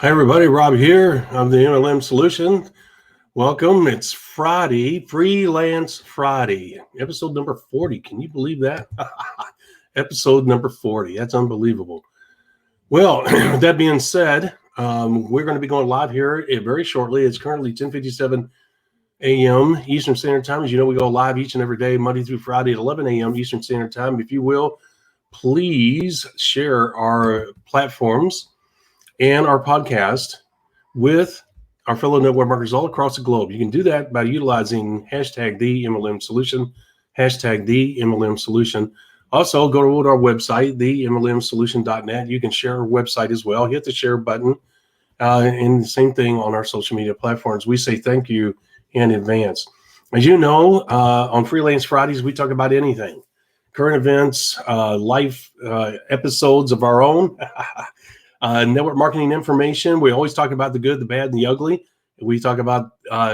Hi, everybody. Rob here of the MLM Solution. Welcome. It's Friday, Freelance Friday, episode number 40. Can you believe that? Episode number 40. That's unbelievable. Well, with that being said, we're going to be going live here very shortly. It's currently 10:57 a.m. Eastern Standard Time. As you know, we go live each and every day, Monday through Friday at 11 a.m. Eastern Standard Time. If you will, please share our platforms and our podcast with our fellow network marketers all across the globe. You can do that by utilizing hashtag the MLM Solution, hashtag the MLM Solution. Also, go to our website, themlmsolution.net. You can share our website as well. Hit the share button. And the same thing on our social media platforms. We say thank you in advance. As you know, on Freelance Fridays, we talk about anything. Current events, life episodes of our own, network marketing information. We always talk about the good, the bad, and the ugly. We talk about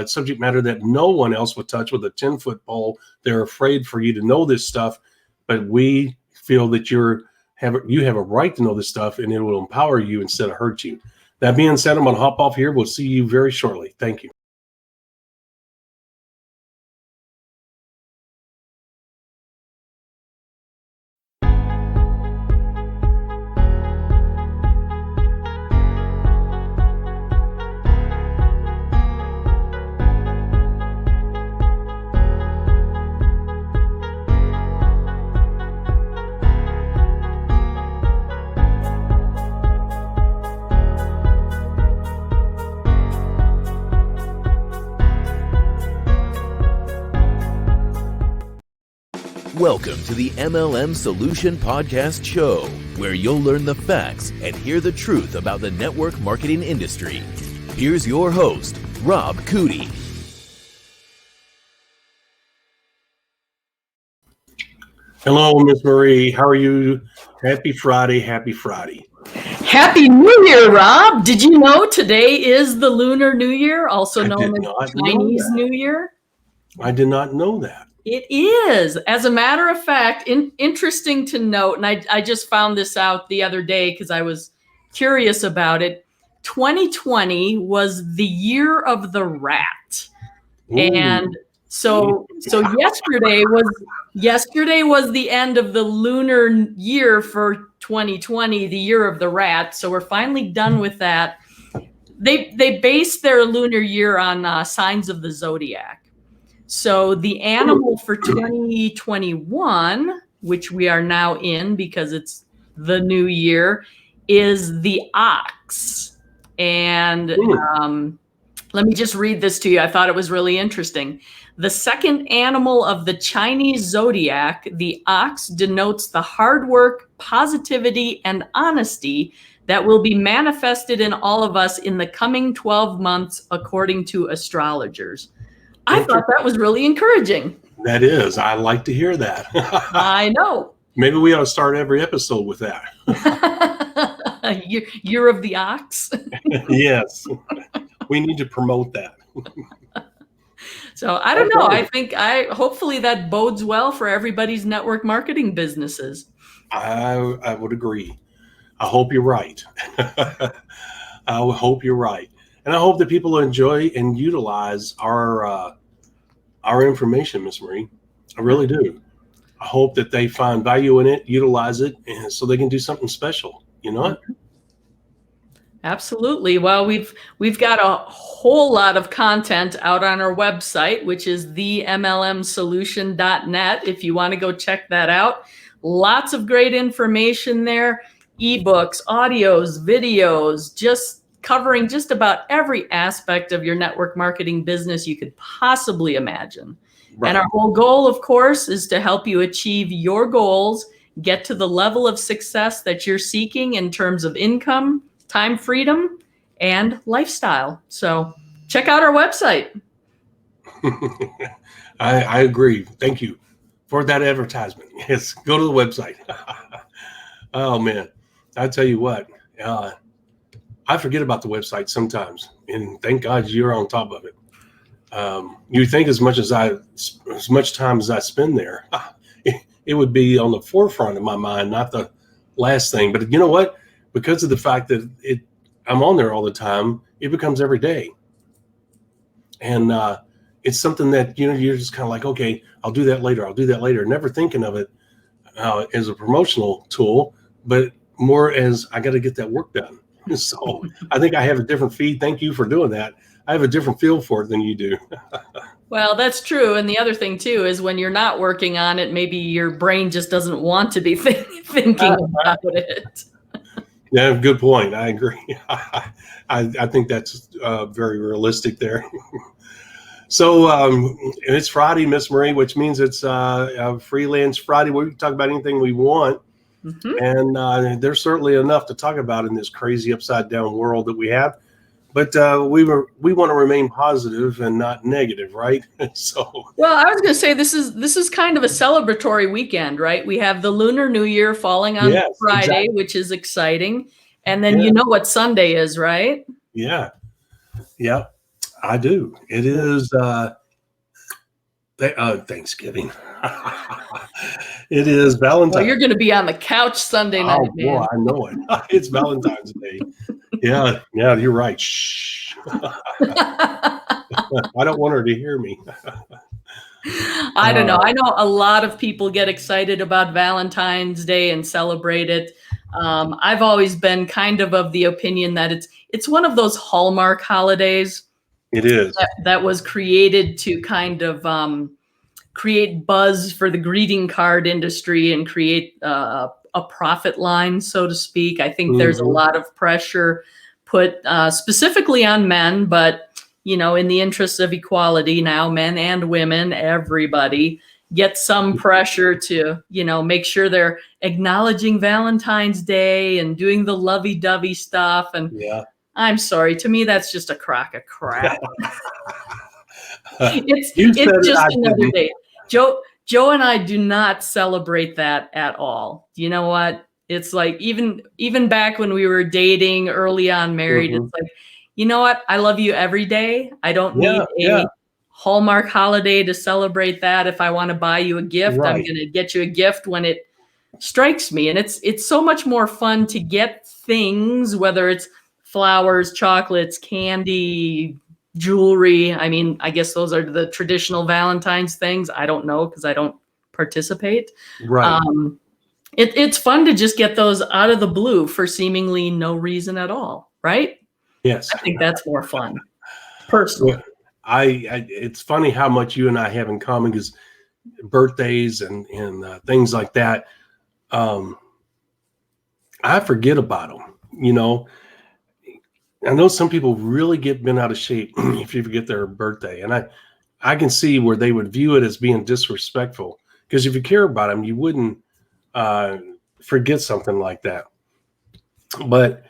subject matter that no one else would touch with a 10-foot pole. They're afraid for you to know this stuff, but we feel that you have a right to know this stuff, and it will empower you instead of hurt you. That being said, I'm going to hop off here. We'll see you very shortly. Thank you. Welcome to the MLM Solution Podcast Show, where you'll learn the facts and hear the truth about the network marketing industry. Here's your host, Rob Cootie. Hello, Miss Marie. How are you? Happy Friday. Happy Friday. Happy New Year, Rob. Did you know today is the Lunar New Year, also known as Chinese New Year? I did not know that. It is. As a matter of fact, interesting to note, and I just found this out the other day because I was curious about it. 2020 was the year of the rat. Ooh. And so yesterday was the end of the lunar year for 2020, the year of the rat. So we're finally done with that. They based their lunar year on signs of the zodiac. So the animal for 2021, which we are now in because it's the new year, is the ox. And let me just read this to you. I thought it was really interesting. The second animal of the Chinese zodiac, the ox, denotes the hard work, positivity, and honesty that will be manifested in all of us in the coming 12 months, according to astrologers. I thought that was really encouraging. That is. I like to hear that. I know. Maybe we ought to start every episode with that. Year of the ox. Yes. We need to promote that. So I don't know. I think hopefully that bodes well for everybody's network marketing businesses. I would agree. I hope you're right. I hope you're right. And I hope that people enjoy and utilize our information, Miss Marie. I really do. I hope that they find value in it, utilize it, and so they can do something special. You know? Absolutely. Well, we've got a whole lot of content out on our website, which is themlmsolution.net. If you want to go check that out, lots of great information there. Ebooks, audios, videos, just covering just about every aspect of your network marketing business you could possibly imagine. Right. And our whole goal, of course, is to help you achieve your goals, get to the level of success that you're seeking in terms of income, time freedom, and lifestyle. So check out our website. I agree. Thank you for that advertisement. Yes, go to the website. Oh, man. I tell you what, I forget about the website sometimes, and thank God you're on top of it. You think as much time as I spend there, it would be on the forefront of my mind, not the last thing. But you know what? Because of the fact that I'm on there all the time, it becomes every day. And it's something that, you're just kind of like, okay, I'll do that later, never thinking of it as a promotional tool, but more as I got to get that work done. So I think I have a different feed. Thank you for doing that. I have a different feel for it than you do. Well, that's true. And the other thing too is when you're not working on it, maybe your brain just doesn't want to be thinking about it. Yeah, good point. I agree. I think that's very realistic there. So it's Friday, Miss Marie, which means it's a Freelance Friday where we can talk about anything we want. Mm-hmm. And there's certainly enough to talk about in this crazy upside down world that we have. But we want to remain positive and not negative, right? So. Well, I was going to say this is kind of a celebratory weekend, right? We have the Lunar New Year falling on Friday, exactly. Which is exciting. And then you know what Sunday is, right? Yeah. Yeah, I do. It is Thanksgiving. It is Valentine's. Well, you're going to be on the couch Sunday night, man. Boy, I know it. It's Valentine's Day. Yeah, you're right. Shh. I don't want her to hear me. I don't know. I know a lot of people get excited about Valentine's Day and celebrate it. I've always been kind of the opinion that it's one of those Hallmark holidays. It is. That was created to kind of create buzz for the greeting card industry and create a profit line, so to speak. I think there's a lot of pressure put specifically on men, but in the interest of equality now, men and women, everybody get some pressure to, make sure they're acknowledging Valentine's Day and doing the lovey-dovey stuff. And I'm sorry, to me, that's just a crock of crap. It's just another day. Joe and I do not celebrate that at all. You know what? It's like even back when we were dating, early on, married, it's like, you know what? I love you every day. I don't need a Hallmark holiday to celebrate that. If I want to buy you a gift, I'm going to get you a gift when it strikes me. And it's so much more fun to get things, whether it's flowers, chocolates, candy, jewelry. I mean, I guess those are the traditional Valentine's things. I don't know because I don't participate. Right. It's fun to just get those out of the blue for seemingly no reason at all, right? Yes. I think that's more fun, personally. It's funny how much you and I have in common, because birthdays and things like that, I forget about them. I know some people really get bent out of shape if you forget their birthday, and I can see where they would view it as being disrespectful, because if you care about them, you wouldn't forget something like that. But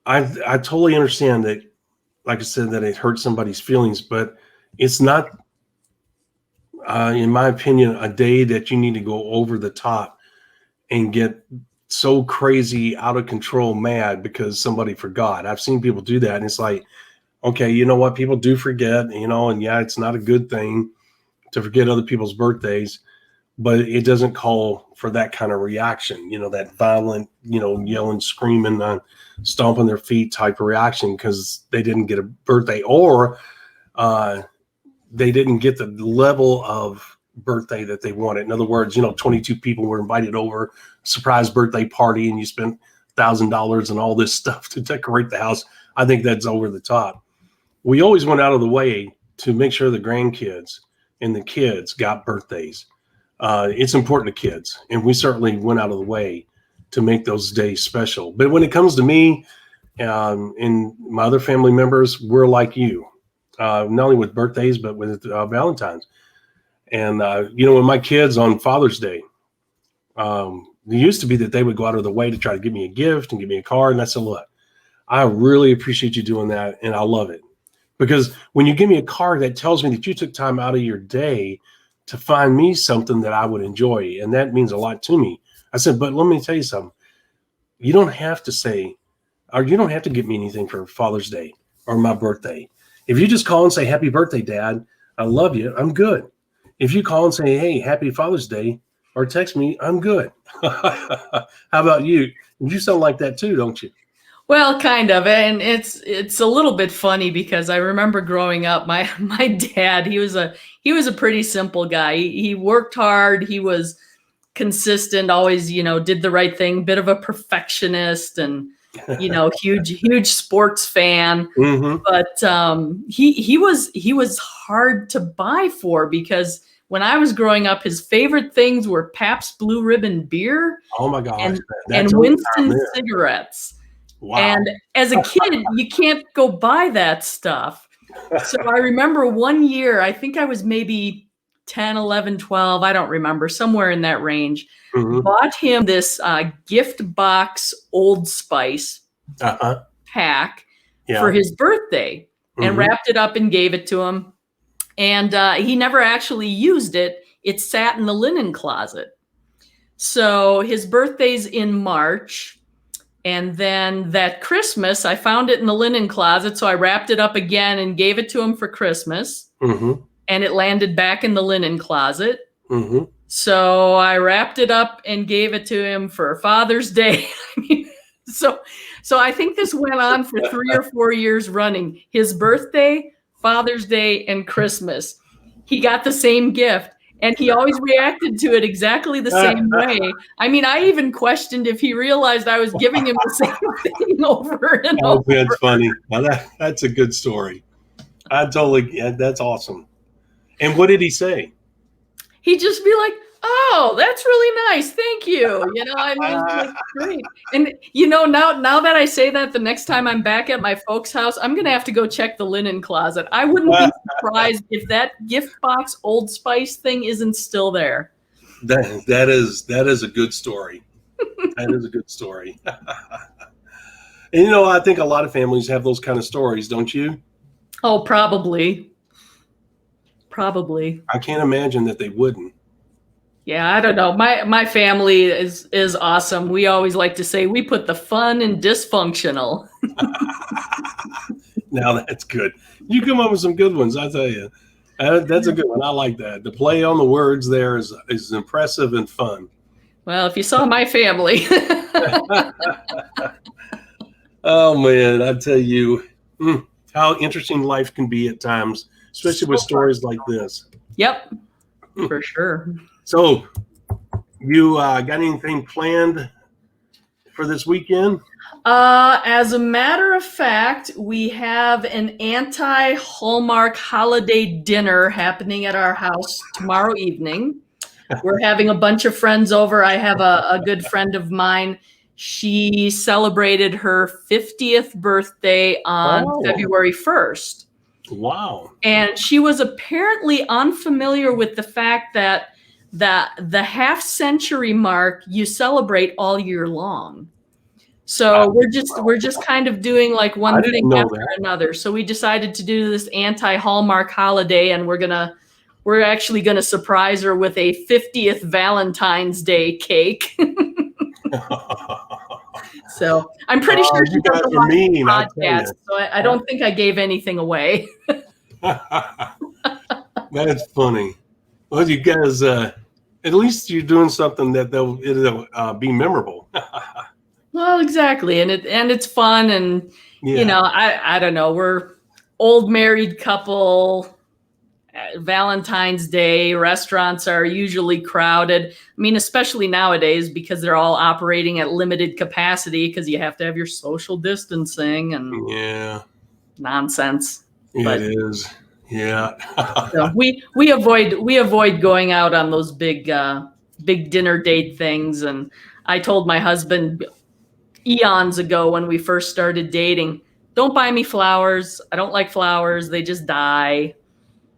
I totally understand that, like I said, that it hurts somebody's feelings, but it's not, in my opinion, a day that you need to go over the top and get so crazy, out of control, mad because somebody forgot. I've seen people do that, and it's like, okay, you know what? People do forget, and it's not a good thing to forget other people's birthdays, but it doesn't call for that kind of reaction, that violent, yelling, screaming, stomping their feet type of reaction because they didn't get a birthday, or they didn't get the level of birthday that they wanted. In other words, 22 people were invited over, surprise birthday party, and you spent $1,000 and all this stuff to decorate the house. I think that's over the top. We always went out of the way to make sure the grandkids and the kids got birthdays. It's important to kids, and we certainly went out of the way to make those days special. But when it comes to me and my other family members, we're like you, not only with birthdays, but with Valentine's. And, when my kids on Father's Day, it used to be that they would go out of the way to try to give me a gift and give me a card. And I said, look, I really appreciate you doing that, and I love it. Because when you give me a card, that tells me that you took time out of your day to find me something that I would enjoy. And that means a lot to me. I said, but let me tell you something. You don't have to say, or you don't have to give me anything for Father's Day or my birthday. If you just call and say, happy birthday, Dad, I love you, I'm good. If you call and say, hey, happy Father's Day, or text me, I'm good. How about you? You sound like that too, don't you? Well, kind of, and it's a little bit funny because I remember growing up, my dad, he was a pretty simple guy. He worked hard, he was consistent, always, did the right thing, bit of a perfectionist, and huge sports fan. Mm-hmm. But he was hard to buy for because when I was growing up, his favorite things were Pabst Blue Ribbon beer Oh my gosh. and Winston cigarettes. Wow. And as a kid, you can't go buy that stuff. So I remember one year, I think I was maybe 10, 11, 12, I don't remember, somewhere in that range, bought him this gift box Old Spice pack for his birthday and wrapped it up and gave it to him. And he never actually used it. It sat in the linen closet. So his birthday's in March. And then that Christmas, I found it in the linen closet. So I wrapped it up again and gave it to him for Christmas. And it landed back in the linen closet. So I wrapped it up and gave it to him for Father's Day. So I think this went on for 3 or 4 years running. His birthday, Father's Day, and Christmas. He got the same gift. And he always reacted to it exactly the same way. I mean, I even questioned if he realized I was giving him the same thing over and over. That's funny. Now that's a good story. That's awesome. And what did he say? He'd just be like, "Oh, that's really nice. Thank you." Like, great. And now that I say that, the next time I'm back at my folks' house, I'm going to have to go check the linen closet. I wouldn't be surprised if that gift box Old Spice thing isn't still there. That is a good story. That is a good story. And I think a lot of families have those kind of stories, don't you? Oh, probably. I can't imagine that they wouldn't. Yeah, I don't know. My family is awesome. We always like to say we put the fun in dysfunctional. Now that's good. You come up with some good ones, I tell you. That's a good one. I like that. The play on the words there is impressive and fun. Well, if you saw my family. Oh, man, I tell you how interesting life can be at times, especially with stories like this. Yep, for sure. So, you got anything planned for this weekend? As a matter of fact, we have an anti-Hallmark holiday dinner happening at our house tomorrow evening. We're having a bunch of friends over. I have a good friend of mine. She celebrated her 50th birthday on February 1st. Wow. And she was apparently unfamiliar with the fact that the half-century mark you celebrate all year long. So we're just kind of doing like one thing after another. So we decided to do this anti-Hallmark holiday, and we're actually gonna surprise her with a 50th Valentine's Day cake. So I'm pretty sure she doesn't watch the podcast. So I don't think I gave anything away. That's funny. Well, you guys, at least you're doing something that it'll be memorable. Well, exactly, and it's fun, and I don't know. We're old married couple. Valentine's Day restaurants are usually crowded. I mean, especially nowadays because they're all operating at limited capacity because you have to have your social distancing and nonsense. Yeah, it is. Yeah. So we avoid going out on those big dinner date things. And I told my husband eons ago when we first started dating, don't buy me flowers. I don't like flowers. They just die.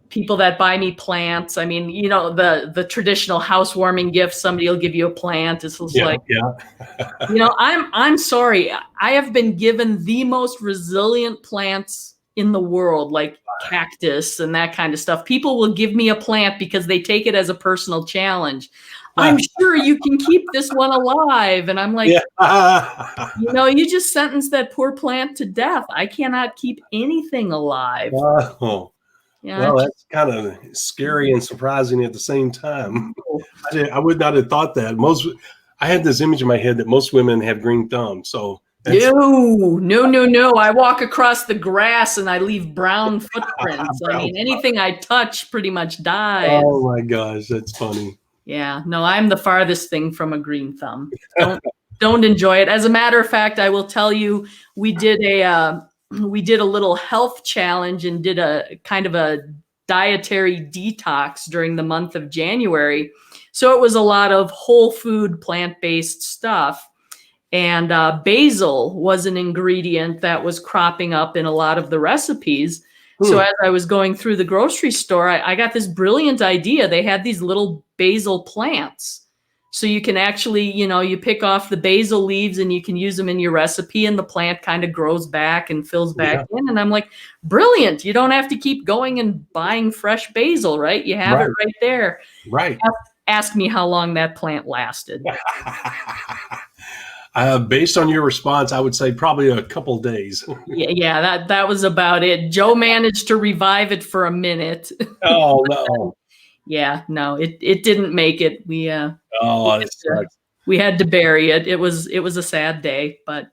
People that buy me plants. I mean, the traditional housewarming gift, somebody will give you a plant. It's just I'm sorry. I have been given the most resilient plants in the world, like cactus and that kind of stuff. People will give me a plant because they take it as a personal challenge. I'm sure you can keep this one alive. And I'm like, you just sentenced that poor plant to death. I cannot keep anything alive. Wow. Yeah, well, that's kind of scary and surprising at the same time. I would not have thought that. I had this image in my head that most women have green thumbs. So No. I walk across the grass and I leave brown footprints. I mean, anything I touch pretty much dies. Oh my gosh, that's funny. Yeah, no, I'm the farthest thing from a green thumb. Don't enjoy it. As a matter of fact, I will tell you, we did a little health challenge and did a kind of a dietary detox during the month of January. So it was a lot of whole food, plant-based stuff. And basil was an ingredient that was cropping up in a lot of the recipes. So as I was going through the grocery store, I got this brilliant idea. They had these little basil plants. So you can actually, you pick off the basil leaves and you can use them in your recipe, and the plant kind of grows back and fills back in. And I'm like, brilliant. You don't have to keep going and buying fresh basil, right? You have it right there. Right. Ask me how long that plant lasted. Based on your response, I would say probably a couple days. Yeah, that was about it. Joe managed to revive it for a minute. Oh no. Yeah, no, it didn't make it. We had to bury it. It was a sad day, but.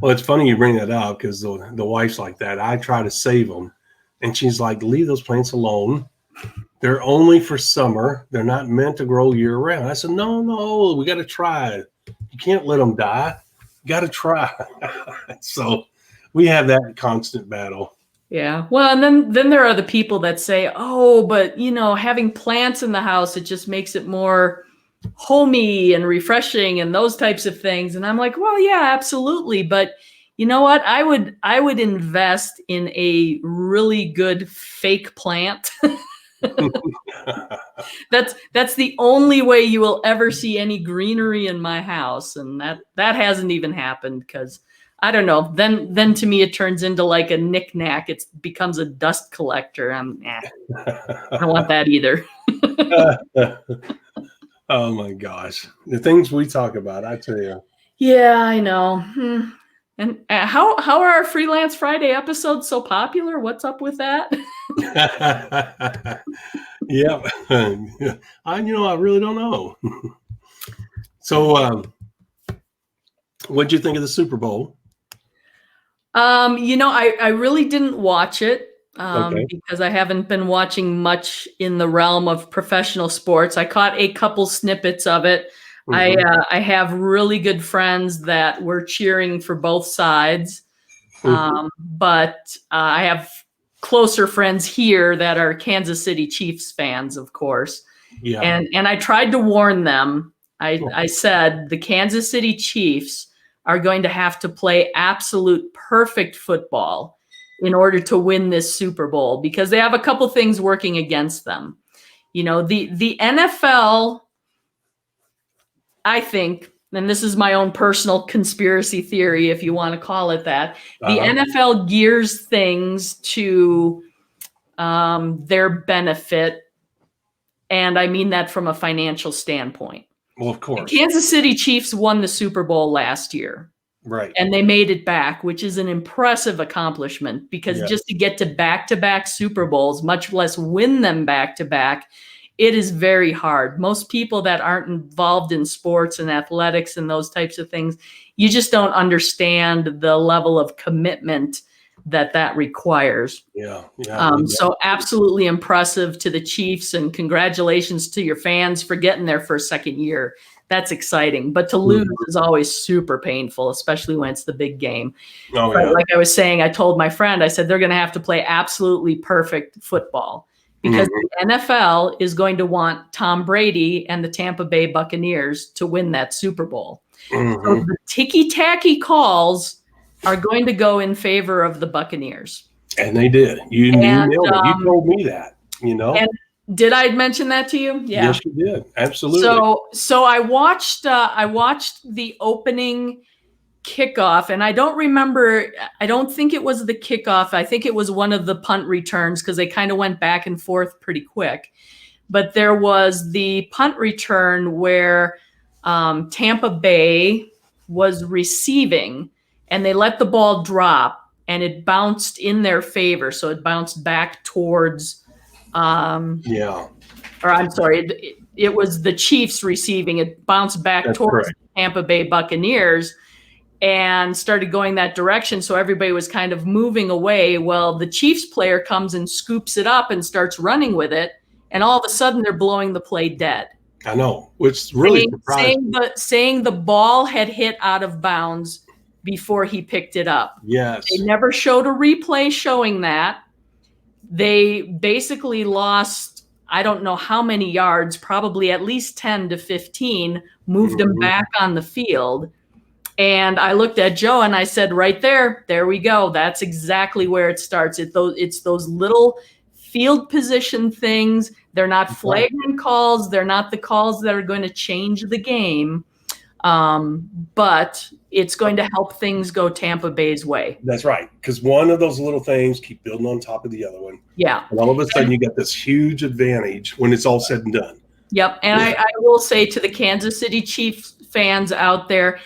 Well, it's funny you bring that up because the wife's like that. I try to save them, and she's like, "Leave those plants alone. They're only for summer. They're not meant to grow year round." I said, "No, we got to try. You can't let them die. You got to try." So we have that constant battle. Yeah. Well, and then there are the people that say, "Oh, but having plants in the house, it just makes it more homey and refreshing and those types of things." And I'm like, well, yeah, absolutely. But you know what? I would invest in a really good fake plant. That's the only way you will ever see any greenery in my house. And that hasn't even happened because I don't know. Then to me, it turns into like a knickknack. It becomes a dust collector. I don't want that either. Oh my gosh. The things we talk about, I tell you. Yeah, I know. And how are our Freelance Friday episodes so popular? What's up with that? Yeah. I really don't know. So what'd you think of the Super Bowl? I really didn't watch it. Okay. Because I haven't been watching much in the realm of professional sports. I caught a couple snippets of it. Mm-hmm. I have really good friends that were cheering for both sides. Mm-hmm. But I have closer friends here that are Kansas City Chiefs fans, of course. Yeah. And I tried to warn them. I said the Kansas City Chiefs are going to have to play absolute perfect football in order to win this Super Bowl, because they have a couple things working against them. The NFL, I think, and this is my own personal conspiracy theory, if you want to call it that, the NFL gears things to their benefit. And I mean that from a financial standpoint. Well, of course. The Kansas City Chiefs won the Super Bowl last year. Right. And they made it back, which is an impressive accomplishment, because just to get to back-to-back Super Bowls, much less win them back-to-back, it is very hard. Most people that aren't involved in sports and athletics and those types of things, you just don't understand the level of commitment that requires. Yeah. So absolutely impressive to the Chiefs, and congratulations to your fans for getting there for a second year. That's exciting, but to lose is always super painful, especially when it's the big game. Oh, but yeah. Like I was saying, I told my friend, I said, they're going to have to play absolutely perfect football, because the NFL is going to want Tom Brady and the Tampa Bay Buccaneers to win that Super Bowl. So the ticky-tacky calls are going to go in favor of the Buccaneers. And they did. You nailed it. You told me that, And did I mention that to you? Yeah. Yes, you did. Absolutely. So I watched the opening kickoff, and I don't remember. I don't think it was the kickoff. I think it was one of the punt returns, because they kind of went back and forth pretty quick. But there was the punt return where Tampa Bay was receiving, and they let the ball drop, and it bounced in their favor. So it bounced back towards. Or I'm sorry, it was the Chiefs receiving. It bounced back towards the Tampa Bay Buccaneers. and started going that direction. So everybody was kind of moving away. Well, the Chiefs player comes and scoops it up and starts running with it. And all of a sudden they're blowing the play dead. I know, which really surprised me. Saying the ball had hit out of bounds before he picked it up. Yes. They never showed a replay showing that. They basically lost, I don't know how many yards, probably at least 10 to 15, moved them back on the field. And I looked at Joe and I said, right there we go. That's exactly where it starts. It's those little field position things. They're not flagrant calls. They're not the calls that are going to change the game. But it's going to help things go Tampa Bay's way. That's right. Because one of those little things keep building on top of the other one. Yeah. And all of a sudden you get this huge advantage when it's all said and done. Yep. And I will say to the Kansas City Chiefs fans out there,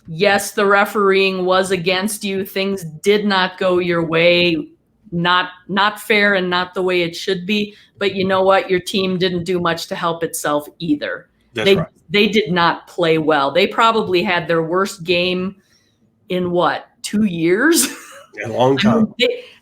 yes, the refereeing was against you. Things did not go your way. Not fair and not the way it should be. But you know what? Your team didn't do much to help itself either. That's right. They did not play well. They probably had their worst game in 2 years? A long time.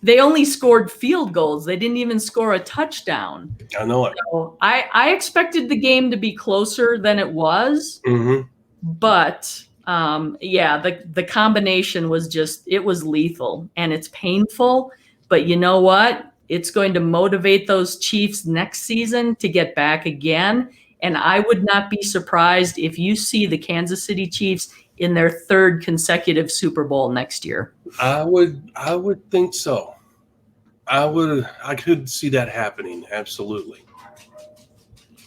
They only scored field goals. They didn't even score a touchdown. I know it. So I expected the game to be closer than it was. Mm-hmm. But the combination was it was lethal and it's painful. But you know what? It's going to motivate those Chiefs next season to get back again. And I would not be surprised if you see the Kansas City Chiefs in their third consecutive Super Bowl next year. I would think so. I could see that happening. Absolutely.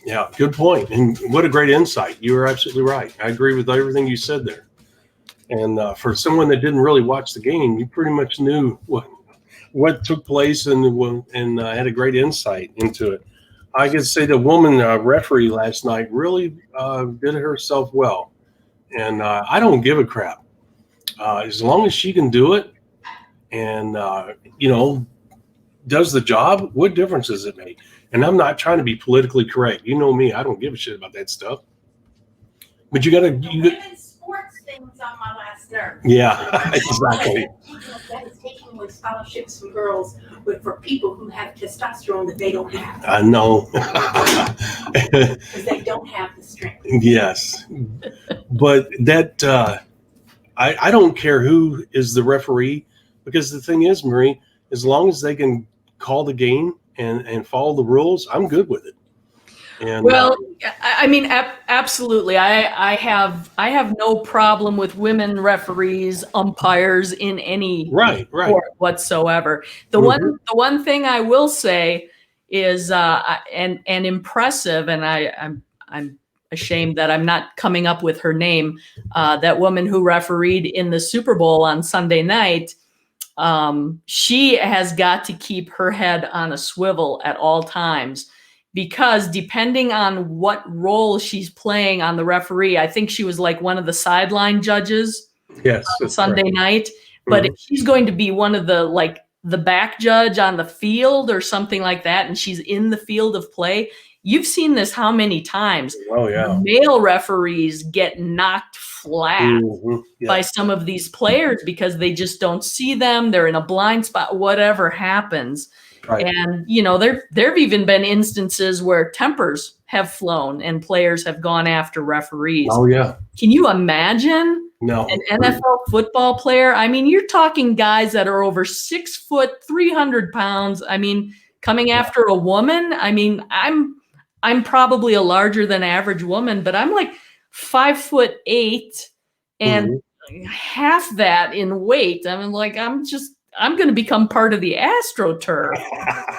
Yeah, good point. And what a great insight. You were absolutely right. I agree with everything you said there. And for someone that didn't really watch the game, you pretty much knew what took place and had a great insight into it. I could say the woman referee last night really did herself well. And I don't give a crap. As long as she can do it and, does the job, what difference does it make? And I'm not trying to be politically correct. You know me. I don't give a shit about that stuff. But you got to – sports things on my last nerve. Yeah, exactly. That is taking away scholarships from girls for people who have testosterone that they don't have. I know. Because they don't have the strength. Yes. But that I don't care who is the referee, because the thing is, Marie, as long as they can call the game and follow the rules, I'm good with it. And, I mean, absolutely. I have no problem with women referees, umpires in any sport whatsoever. The one thing I will say is and impressive, and I'm ashamed that I'm not coming up with her name. That woman who refereed in the Super Bowl on Sunday night. She has got to keep her head on a swivel at all times. Because depending on what role she's playing on the referee, I think she was like one of the sideline judges on Sunday night. But if she's going to be one of the back judge on the field or something like that, and she's in the field of play, you've seen this how many times? Oh, yeah. Male referees get knocked flat by some of these players because they just don't see them. They're in a blind spot, whatever happens. Right. And, there have even been instances where tempers have flown and players have gone after referees. Oh, yeah. Can you imagine an NFL football player? I mean, you're talking guys that are over 6 foot, 300 pounds. I mean, coming after a woman. I mean, I'm probably a larger than average woman, but I'm like 5'8" and half that in weight. I mean, I'm going to become part of the AstroTurf.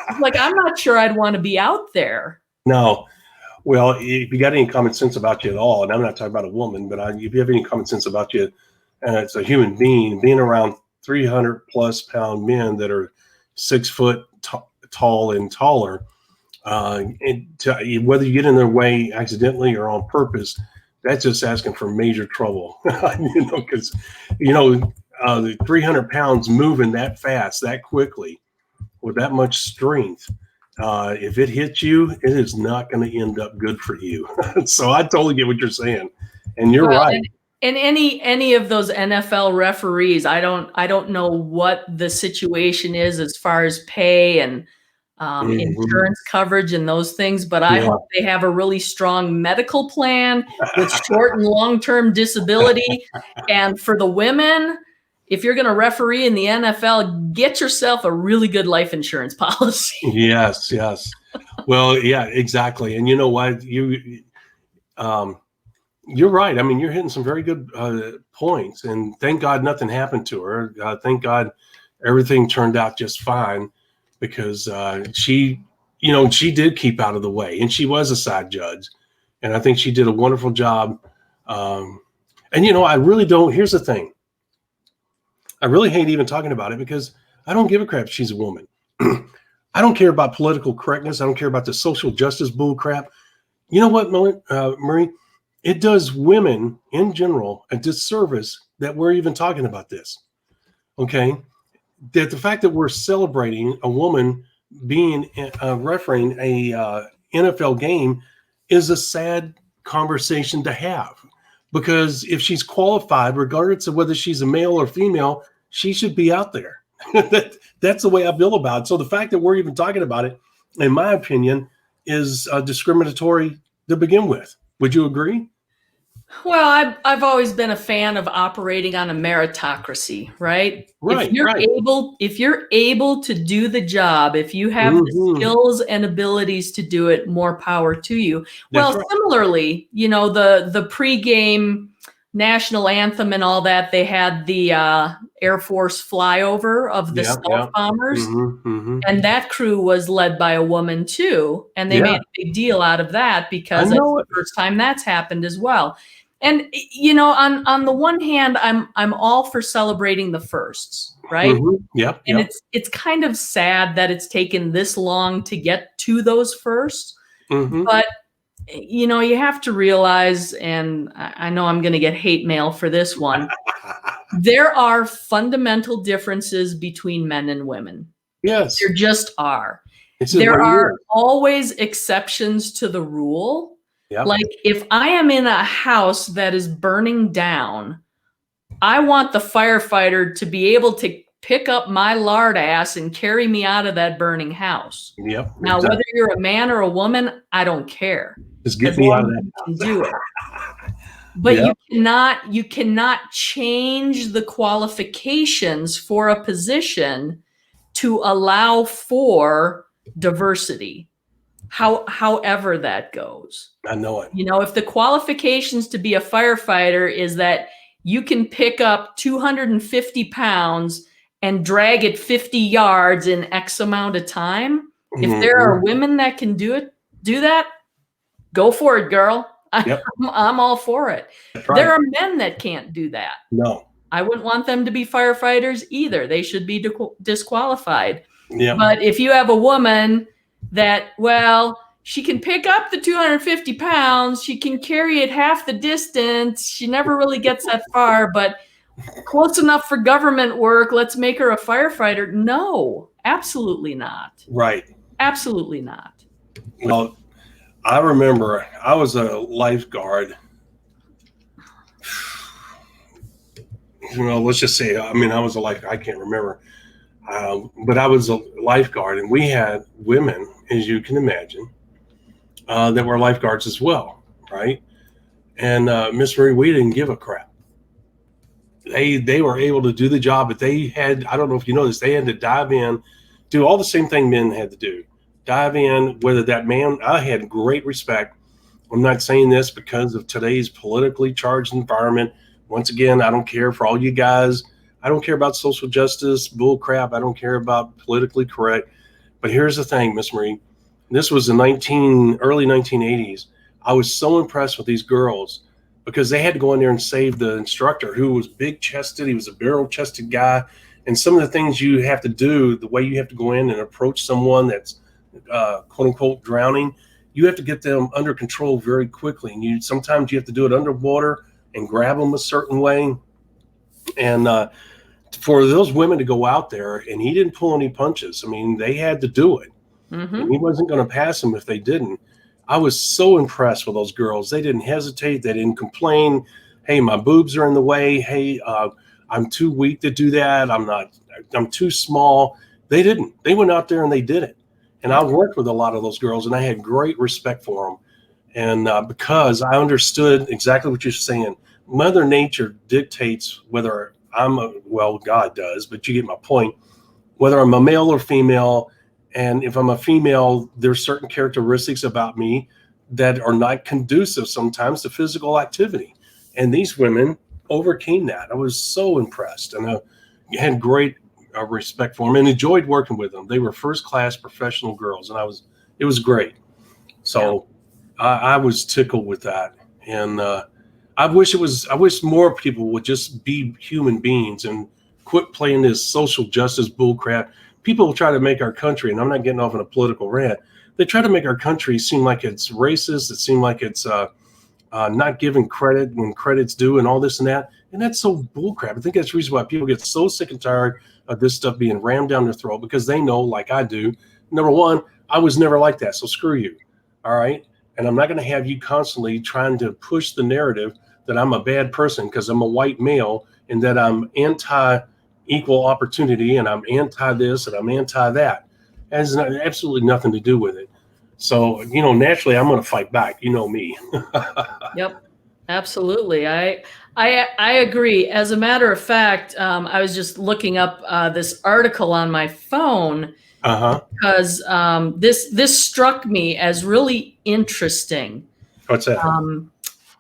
I'm not sure I'd want to be out there. No. Well, if you got any common sense about you at all, and I'm not talking about a woman, but if you have any common sense about you, it's a human being around 300 plus pound men that are 6 foot tall and taller, whether you get in their way accidentally or on purpose, that's just asking for major trouble. Because, the 300 pounds moving that fast, that quickly, with that much strength, if it hits you, it is not going to end up good for you. So I totally get what you're saying. And you're right. And any of those NFL referees, I don't know what the situation is as far as pay and insurance coverage and those things, but I hope they have a really strong medical plan with short and long-term disability. And for the women, if you're going to referee in the NFL, get yourself a really good life insurance policy. Yes. Well, yeah, exactly. And you know what? You're right. I mean, you're hitting some very good points, and thank God nothing happened to her. Thank God everything turned out just fine, because she did keep out of the way, and she was a side judge, and I think she did a wonderful job. And I really don't. Here's the thing. I really hate even talking about it, because I don't give a crap if she's a woman. I don't care about political correctness. I don't care about the social justice bull crap. You know what, Marie? It does women in general a disservice that we're even talking about this. Okay? That the fact that we're celebrating a woman being refereeing a NFL game is a sad conversation to have, because if she's qualified, regardless of whether she's a male or female, she should be out there. That's the way I feel about it. So the fact that we're even talking about it, in my opinion, is discriminatory to begin with. Would you agree? Well, I've always been a fan of operating on a meritocracy, right? Right. If you're able to do the job, if you have the skills and abilities to do it, more power to you. Well, similarly, the pregame national anthem and all that, they had the Air Force flyover of the stealth bombers, and that crew was led by a woman too, and they made a big deal out of that, because it's the first time that's happened as well. And on the one hand, I'm all for celebrating the firsts, right? And it's kind of sad that it's taken this long to get to those firsts, but you have to realize, and I know I'm going to get hate mail for this one, there are fundamental differences between men and women. Yes. There just are. There are always exceptions to the rule. Yep. Like, if I am in a house that is burning down, I want the firefighter to be able to pick up my lard ass and carry me out of that burning house. Yep. Now, whether you're a man or a woman, I don't care. Just get me out of that. You can do it. But you cannot change the qualifications for a position to allow for diversity, however that goes. I know it. If the qualifications to be a firefighter is that you can pick up 250 pounds and drag it 50 yards in X amount of time, if there are women that can do that, go for it, girl. I'm all for it. Right. There are men that can't do that. No. I wouldn't want them to be firefighters either. They should be disqualified. Yeah. But if you have a woman that, she can pick up the 250 pounds, she can carry it half the distance, she never really gets that far, but close enough for government work, let's make her a firefighter. No, absolutely not. Right. Absolutely not. Well, I remember I was a lifeguard. Let's just say, I was a lifeguard. I can't remember. But I was a lifeguard, and we had women, as you can imagine, that were lifeguards as well, right? And Miss Marie, we didn't give a crap. They were able to do the job, but they had, I don't know if you know this, they had to dive in, do all the same thing men had to do. Dive in, whether that man, I had great respect. I'm not saying this because of today's politically charged environment. Once again, I don't care for all you guys. I don't care about social justice, bull crap. I don't care about politically correct. But here's the thing, Miss Marie. This was the early 1980s. I was so impressed with these girls because they had to go in there and save the instructor, who was big-chested. He was a barrel-chested guy. And some of the things you have to do, the way you have to go in and approach someone that's quote-unquote drowning, you have to get them under control very quickly. And sometimes you have to do it underwater and grab them a certain way. And for those women to go out there, and he didn't pull any punches. They had to do it. And he wasn't going to pass them if they didn't. I was so impressed with those girls. They didn't hesitate. They didn't complain. hey, my boobs are in the way. Hey, I'm too weak to do that. I'm too small. They didn't. They went out there and they did it. And I worked with a lot of those girls, and I had great respect for them. And because I understood exactly what you're saying, Mother Nature dictates whether God does, but you get my point, whether I'm a male or female. And if I'm a female, there's certain characteristics about me that are not conducive sometimes to physical activity. And these women overcame that. I was so impressed, and I had great respect for them and enjoyed working with them. They were first-class professional girls, and it was great. So I was tickled with that. And I wish more people would just be human beings and quit playing this social justice bullcrap. People try to make our country, and I'm not getting off on a political rant, they try to make our country seem like it's racist. It seems like it's not giving credit when credit's due and all this and that. And that's so bullcrap. I think that's the reason why people get so sick and tired of this stuff being rammed down their throat, because they know, like I do, number one, I was never like that. So screw you. All right. And I'm not going to have you constantly trying to push the narrative that I'm a bad person because I'm a white male and that I'm anti-equal opportunity and I'm anti this and I'm anti that. It has absolutely nothing to do with it. So, naturally, I'm going to fight back. You know me. Yep, absolutely. I agree. As a matter of fact, I was just looking up this article on my phone because this struck me as really interesting. What's that?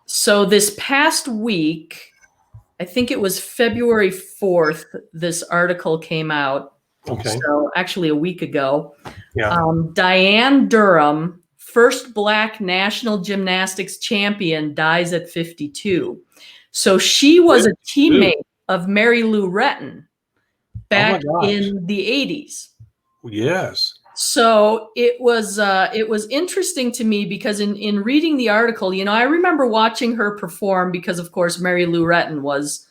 So this past week, I think it was February 4th, this article came out. Okay. So actually a week ago. Yeah. Diane Durham, first Black national gymnastics champion, dies at 52. So she was a teammate of Mary Lou Retton back in the 80s. Yes. So it was interesting to me because in reading the article, I remember watching her perform because, of course, Mary Lou Retton was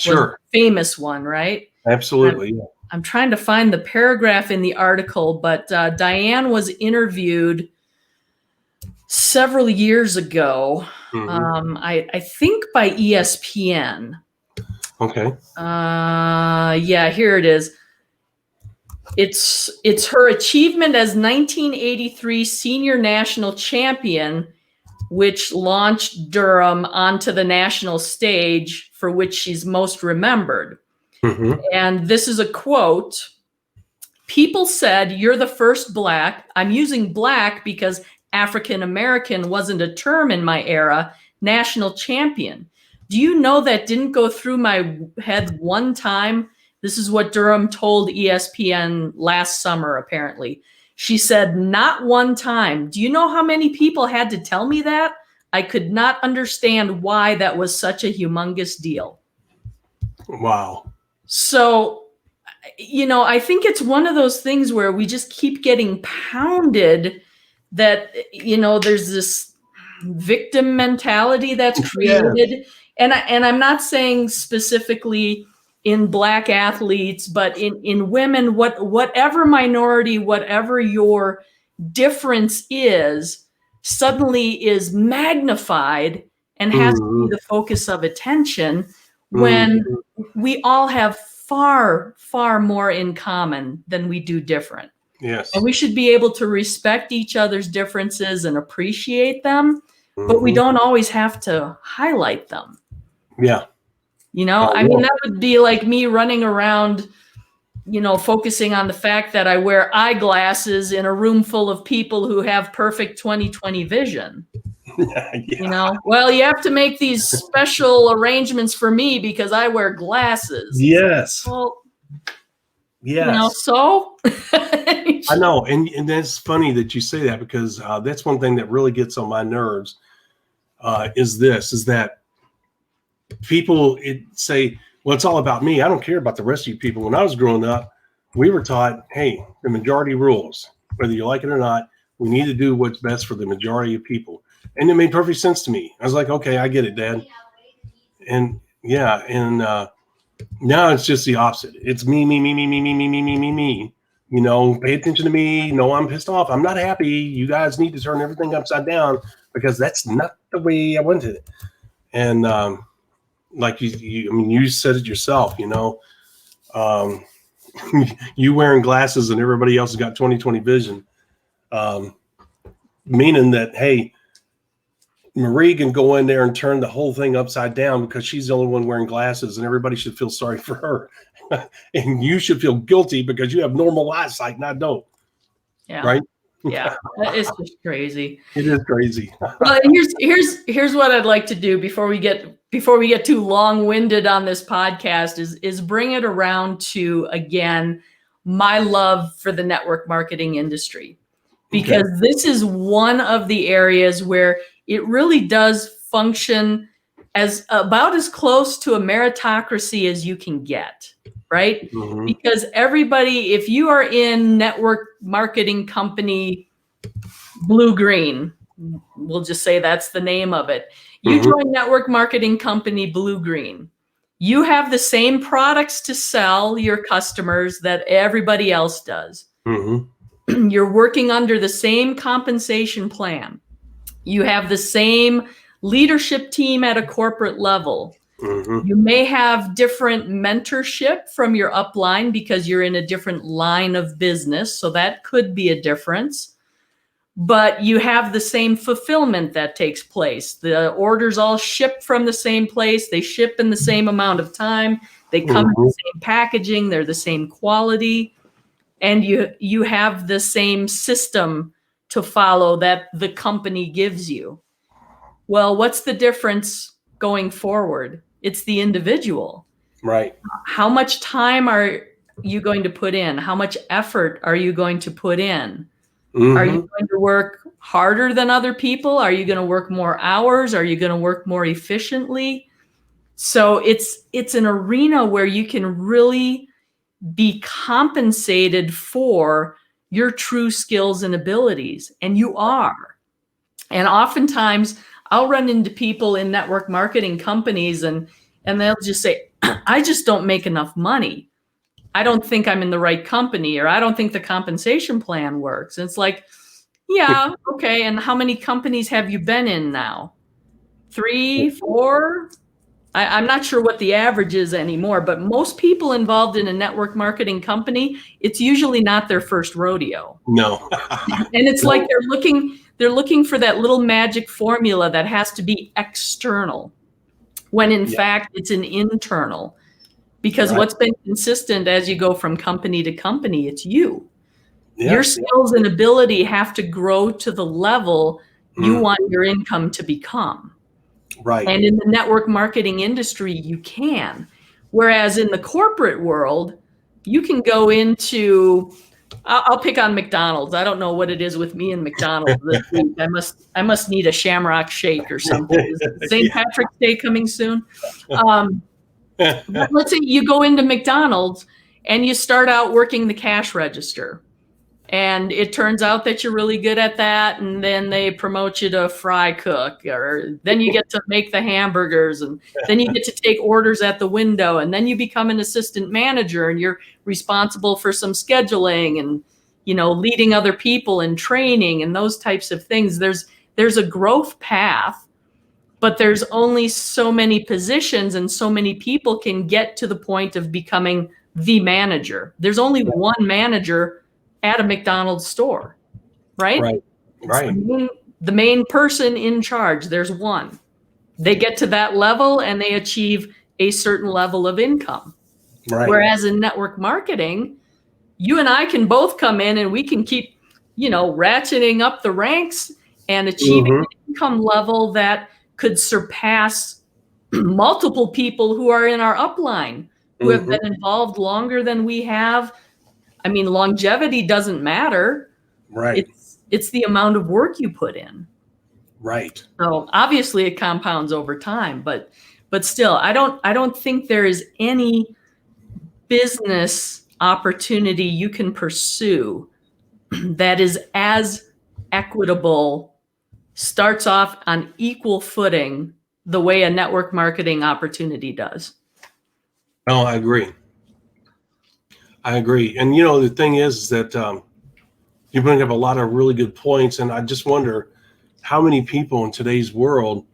a famous one, right? Absolutely. I'm trying to find the paragraph in the article, but Diane was interviewed several years ago. Mm-hmm. I think by ESPN. Okay. Yeah, here it is. It's her achievement as 1983 senior national champion, which launched Durham onto the national stage, for which she's most remembered. Mm-hmm. And this is a quote. People said, "You're the first Black." I'm using Black because African American wasn't a term in my era. National champion. Do you know that didn't go through my head one time? This is what Durham told ESPN last summer, apparently. She said, "Not one time. Do you know how many people had to tell me that? I could not understand why that was such a humongous deal." Wow. So, I think it's one of those things where we just keep getting pounded that, there's this victim mentality that's created. And I'm not saying specifically in Black athletes, but in women, whatever minority, whatever your difference is, suddenly is magnified and has to be the focus of attention when we all have far, far more in common than we do different. Yes. And we should be able to respect each other's differences and appreciate them, but we don't always have to highlight them. Yeah. I mean, that would be like me running around, focusing on the fact that I wear eyeglasses in a room full of people who have perfect 20/20 vision. Yeah. Well, you have to make these special arrangements for me because I wear glasses. Yes. Well, yes. So I know. And that's funny that you say that because that's one thing that really gets on my nerves is that people say, well, it's all about me. I don't care about the rest of you people. When I was growing up, we were taught, hey, the majority rules, whether you like it or not. We need to do what's best for the majority of people. And it made perfect sense to me. I was like, okay, I get it, Dad. And now it's just the opposite. It's me. Pay attention to me. No, I'm pissed off. I'm not happy. You guys need to turn everything upside down because that's not the way I wanted it. And like I mean, you said it yourself, you know, you wearing glasses and everybody else has got 20/20 vision, meaning that, hey, Marie can go in there and turn the whole thing upside down because she's the only one wearing glasses, and everybody should feel sorry for her. And you should feel guilty because you have normal eyesight and I don't. Yeah. Right? Yeah. It's just crazy. It is crazy. Well, and here's what I'd like to do before we get too long-winded on this podcast is bring it around to, again, my love for the network marketing industry, because this is one of the areas where it really does function as about as close to a meritocracy as you can get, right? Mm-hmm. Because everybody, if you are in network marketing company Blue Green, we'll just say that's the name of it. You join network marketing company Blue Green. You have the same products to sell your customers that everybody else does. Mm-hmm. You're working under the same compensation plan. You have the same leadership team at a corporate level. Mm-hmm. You may have different mentorship from your upline because you're in a different line of business. So that could be a difference. But you have the same fulfillment that takes place. The orders all ship from the same place. They ship in the same amount of time. They come in the same packaging. They're the same quality. And you have the same system to follow that the company gives you. Well, what's the difference going forward? It's the individual. Right. How much time are you going to put in? How much effort are you going to put in? Mm-hmm. Are you going to work harder than other people? Are you going to work more hours? Are you going to work more efficiently? So it's an arena where you can really be compensated for your true skills and abilities, and you are. And oftentimes I'll run into people in network marketing companies and they'll just say, I just don't make enough money. I don't think I'm in the right company, or I don't think the compensation plan works. And it's like, yeah, okay. And how many companies have you been in now? 3, 4? I'm not sure what the average is anymore, but most people involved in a network marketing company, it's usually not their first rodeo. No. And it's like they're looking for that little magic formula that has to be external, when in fact it's an internal. Because what's been consistent as you go from company to company, it's you. Yes. Your skills and ability have to grow to the level you want your income to become. Right. And in the network marketing industry, you can. Whereas in the corporate world, you can go into, I'll pick on McDonald's. I don't know what it is with me and McDonald's this week. I must need a Shamrock Shake or something. Is St. Patrick's Day coming soon? But let's say you go into McDonald's and you start out working the cash register. And it turns out that you're really good at that. And then they promote you to fry cook, or then you get to make the hamburgers, and then you get to take orders at the window. And then you become an assistant manager and you're responsible for some scheduling and, leading other people and training and those types of things. There's a growth path, but there's only so many positions and so many people can get to the point of becoming the manager. There's only one manager at a McDonald's store, right? Right. The main person in charge, there's one. They get to that level and they achieve a certain level of income. Right. Whereas in network marketing, you and I can both come in and we can keep, ratcheting up the ranks and achieving an income level that could surpass multiple people who are in our upline, who have been involved longer than we have. I mean, longevity doesn't matter. Right. It's the amount of work you put in. Right. So obviously it compounds over time, but still, I don't think there is any business opportunity you can pursue that is as equitable, starts off on equal footing the way a network marketing opportunity does. Oh, I agree. And the thing is that you bring up a lot of really good points, and I just wonder how many people in today's world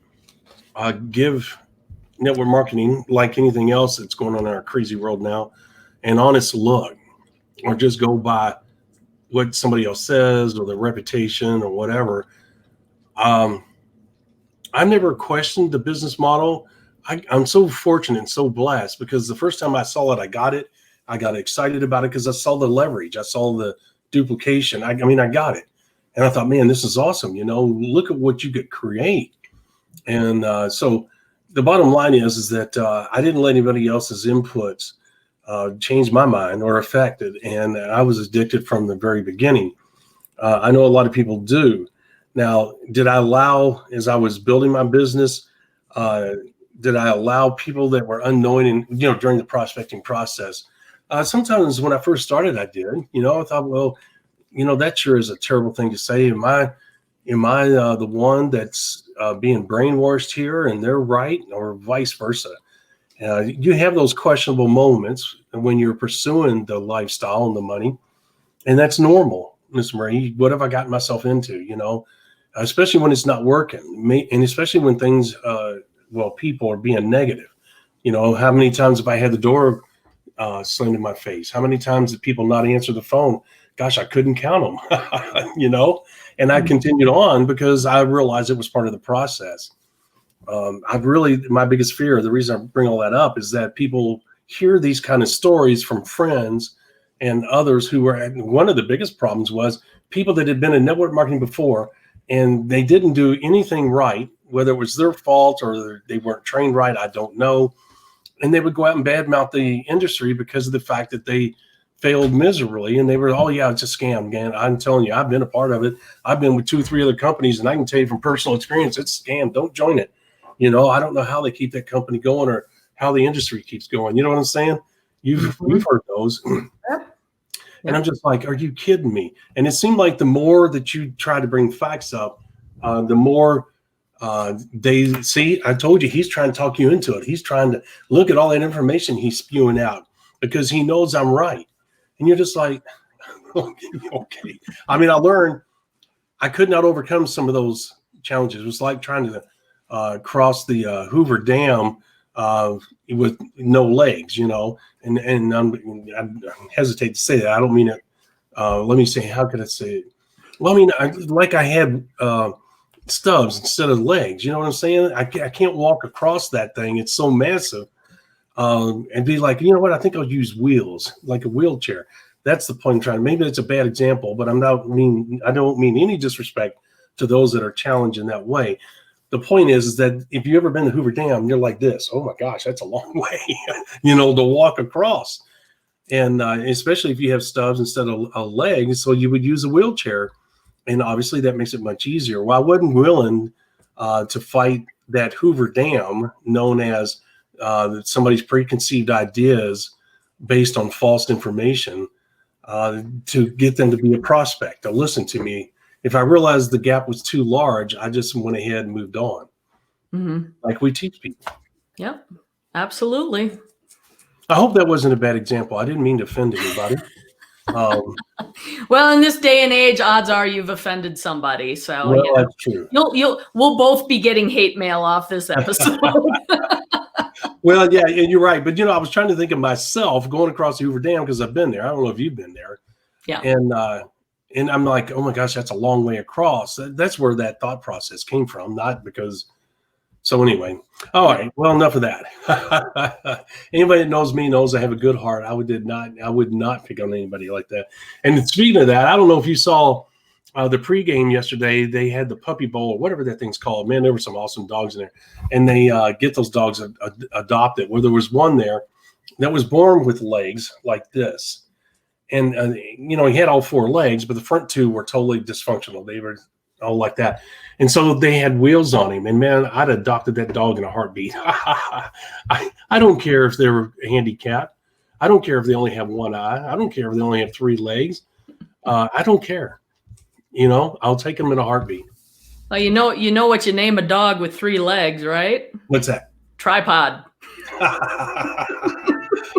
give network marketing, like anything else that's going on in our crazy world now, an honest look, or just go by what somebody else says or their reputation or whatever. I've never questioned the business model. I'm so fortunate and so blessed because the first time I saw it, I got it. I got excited about it because I saw the leverage. I saw the duplication. I got it. And I thought, man, this is awesome. Look at what you could create. And so the bottom line is that I didn't let anybody else's inputs change my mind or affect it. And I was addicted from the very beginning. I know a lot of people do. Now, did I allow, as I was building my business, did I allow people that were unknowing and, during the prospecting process? Sometimes when I first started, I did. I thought, well, that sure is a terrible thing to say. Am I the one that's being brainwashed here and they're right, or vice versa? You have those questionable moments when you're pursuing the lifestyle and the money, and that's normal, Miss Marie. What have I gotten myself into? Especially when it's not working, and especially when things, people are being negative. How many times have I had the door slammed in my face? How many times did people not answer the phone? Gosh, I couldn't count them, and I continued on because I realized it was part of the process. My biggest fear, the reason I bring all that up is that people hear these kind of stories from friends and others who were, one of the biggest problems was people that had been in network marketing before and they didn't do anything right, whether it was their fault or they weren't trained right, I don't know. And they would go out and badmouth the industry because of the fact that they failed miserably. And they were, oh yeah, it's a scam, man. I'm telling you, I've been a part of it. I've been with 2 or 3 other companies, and I can tell you from personal experience, it's a scam. Don't join it. I don't know how they keep that company going or how the industry keeps going. You know what I'm saying? You've heard those. And I'm just like, are you kidding me? And it seemed like the more that you try to bring facts up, the more they see. I told you, he's trying to talk you into it. He's trying to look at all that information he's spewing out because he knows I'm right. And you're just like, okay. I learned I could not overcome some of those challenges. It was like trying to cross the Hoover Dam with no legs, and I hesitate to say that. I don't mean it. Let me say, how could I say it? Well, I had stubs instead of legs. You know what I'm saying? I can't walk across that thing. It's so massive. And be like, you know what? I think I'll use wheels, like a wheelchair. That's the point I'm trying. Maybe it's a bad example, but I don't mean any disrespect to those that are challenged in that way. The point is that if you've ever been to Hoover Dam, you're like this. Oh my gosh, that's a long way, to walk across. And especially if you have stubs instead of legs, so you would use a wheelchair. And obviously that makes it much easier. Well, I wasn't willing to fight that Hoover Dam, known as somebody's preconceived ideas based on false information, to get them to be a prospect, to listen to me. If I realized the gap was too large, I just went ahead and moved on. Mm-hmm. Like we teach people. Yep, absolutely. I hope that wasn't a bad example. I didn't mean to offend anybody. Well, in this day and age, odds are you've offended somebody. So well, that's true. We'll both be getting hate mail off this episode. Well, yeah, and you're right. But I was trying to think of myself going across the Hoover Dam because I've been there. I don't know if you've been there. Yeah. And I'm like, oh my gosh, that's a long way across. That's where that thought process came from, not because. So anyway, all right. Well, enough of that. Anybody that knows me knows I have a good heart. I would not pick on anybody like that. And speaking of that, I don't know if you saw the pregame yesterday. They had the Puppy Bowl or whatever that thing's called. Man, there were some awesome dogs in there, and they get those dogs adopted. Well, there was one there that was born with legs like this. And, he had all 4 legs, but the front 2 were totally dysfunctional. They were all like that. And so they had wheels on him. And, man, I'd adopted that dog in a heartbeat. I don't care if they're handicapped. I don't care if they only have 1 eye. I don't care if they only have 3 legs. I don't care. I'll take them in a heartbeat. Well, you know what you name a dog with 3 legs, right? What's that? Tripod.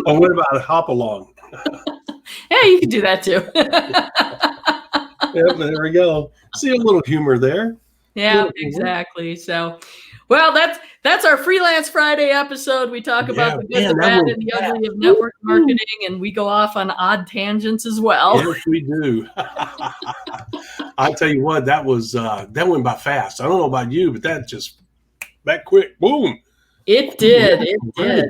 Oh, what about a hop along? Yeah, you can do that too. Yeah, there we go. See a little humor there. Yeah, exactly. So, Well, that's our Freelance Friday episode. We talk about the good, the bad, and the ugly of network marketing, and we go off on odd tangents as well. Yes, we do. I tell you what, that went by fast. I don't know about you, but that quick, boom. It did. It did.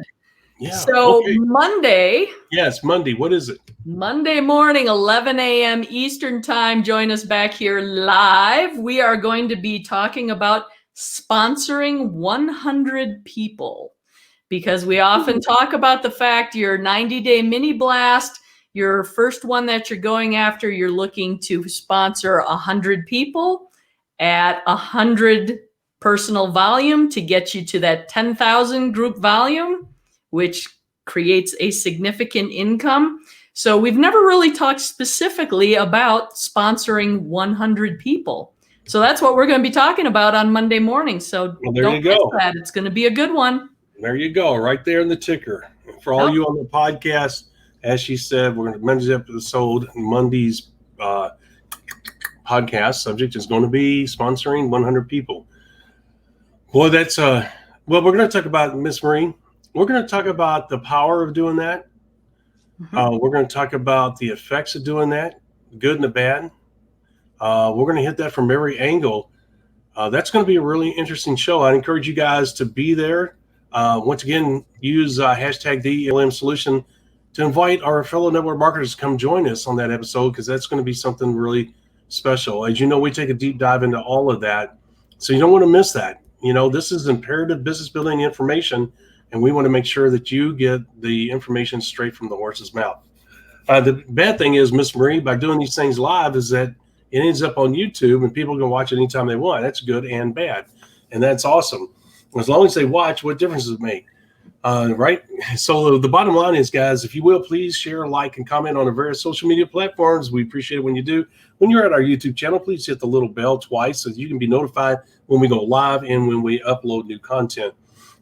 Yeah. So okay. Monday. Yes, Monday. What is it? Monday morning, 11 a.m. Eastern time. Join us back here live. We are going to be talking about sponsoring 100 people, because we often talk about the fact your 90-day mini blast, your first one that you're going after, you're looking to sponsor 100 people at 100 personal volume to get you to that 10,000 group volume, which creates a significant income. So we've never really talked specifically about sponsoring 100 people. So that's what we're going to be talking about on Monday morning. So don't miss that. It's going to be a good one. There you go, right there in the ticker. For all you on the podcast, as she said, we're going to Monday's episode, Monday's podcast subject is going to be sponsoring 100 people. Boy, that's well, we're going to talk about, Miss Marie, we're going to talk about the power of doing that. We're going to talk about the effects of doing that, the good and the bad. We're going to hit that from every angle. That's going to be a really interesting show. I encourage you guys to be there. Once again, use hashtag DLM Solution to invite our fellow network marketers to come join us on that episode, because that's going to be something really special. As you know, we take a deep dive into all of that, so you don't want to miss that. You know, this is imperative business building information, and we want to make sure that you get the information straight from the horse's mouth. The bad thing is, Miss Marie, by doing these things live, is that it ends up on YouTube and people can watch it anytime they want. That's good and bad, and that's awesome. As long as they watch, what difference does it make? Right? So the bottom line is, guys, if you will, please share, like, and comment on the various social media platforms. We appreciate it when you do. When you're at our YouTube channel, please hit the little bell twice so you can be notified when we go live and when we upload new content.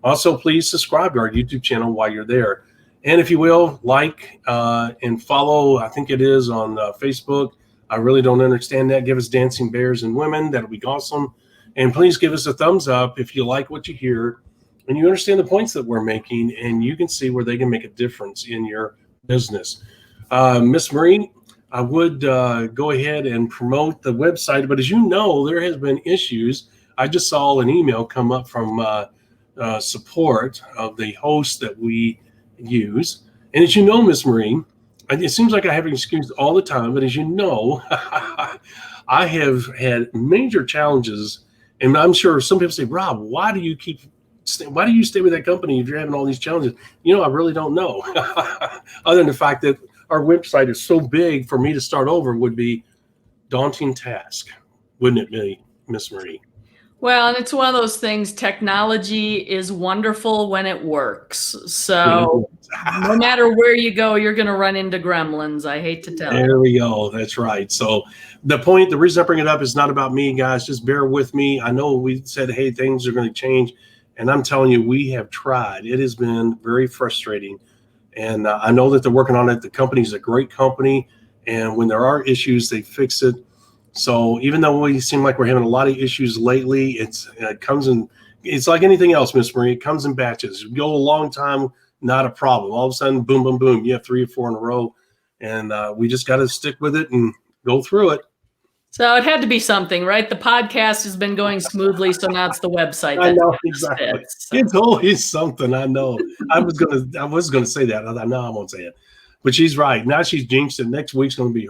Also, please subscribe to our YouTube channel while you're there. And if you will, like and follow, I think it is on Facebook. I really don't understand that. Give us Dancing Bears and Women. That'll be awesome. And please give us a thumbs up if you like what you hear and you understand the points that we're making, and you can see where they can make a difference in your business. Miss Marie, I would go ahead and promote the website, but as you know, there has been issues. I just saw an email come up from support of the host that we use. And as you know, Miss Marie, it seems like I have an excuse all the time, but as you know, I have had major challenges. And I'm sure some people say, Rob, why do you stay with that company if you're having all these challenges? You know, I really don't know. Other than the fact that our website is so big, for me to start over would be daunting task, wouldn't it be, Miss Marie? Well, and it's one of those things, technology is wonderful when it works. So no matter where you go, you're going to run into gremlins. I hate to tell you. There we go. That's right. So the reason I bring it up is not about me, guys. Just bear with me. I know we said, hey, things are going to change. And I'm telling you, we have tried. It has been very frustrating. And I know that they're working on it. The company's a great company. And when there are issues, they fix it. So even though we seem like we're having a lot of issues lately, it comes in. It's like anything else, Miss Marie. It comes in batches. You go a long time, not a problem. All of a sudden, boom, boom, boom. You have 3 or 4 in a row. And we just got to stick with it and go through it. So it had to be something, right? The podcast has been going smoothly, so now it's the website. I know, exactly. It's always something. I know. I was gonna say that. No, I won't say it. But she's right. Now she's jinxed it. Next week's going to be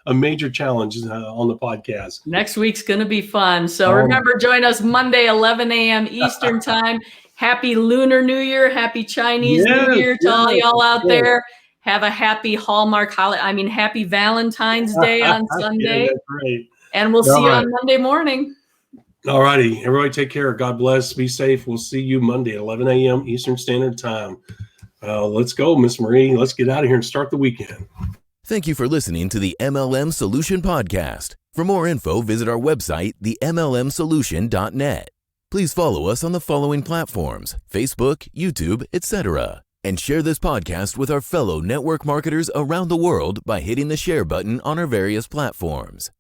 a major challenge on the podcast. Next week's going to be fun. So remember, join us Monday, 11 a.m. Eastern time. Happy Lunar New Year. Happy Chinese New Year to all y'all out there. Have a happy Hallmark holiday. Happy Valentine's Day on Sunday. That's great. And we'll see you on Monday morning. All righty. Everybody take care. God bless. Be safe. We'll see you Monday at 11 a.m. Eastern Standard Time. Let's go, Miss Marie. Let's get out of here and start the weekend. Thank you for listening to the MLM Solution Podcast. For more info, visit our website, themlmsolution.net. Please follow us on the following platforms: Facebook, YouTube, etc. And share this podcast with our fellow network marketers around the world by hitting the share button on our various platforms.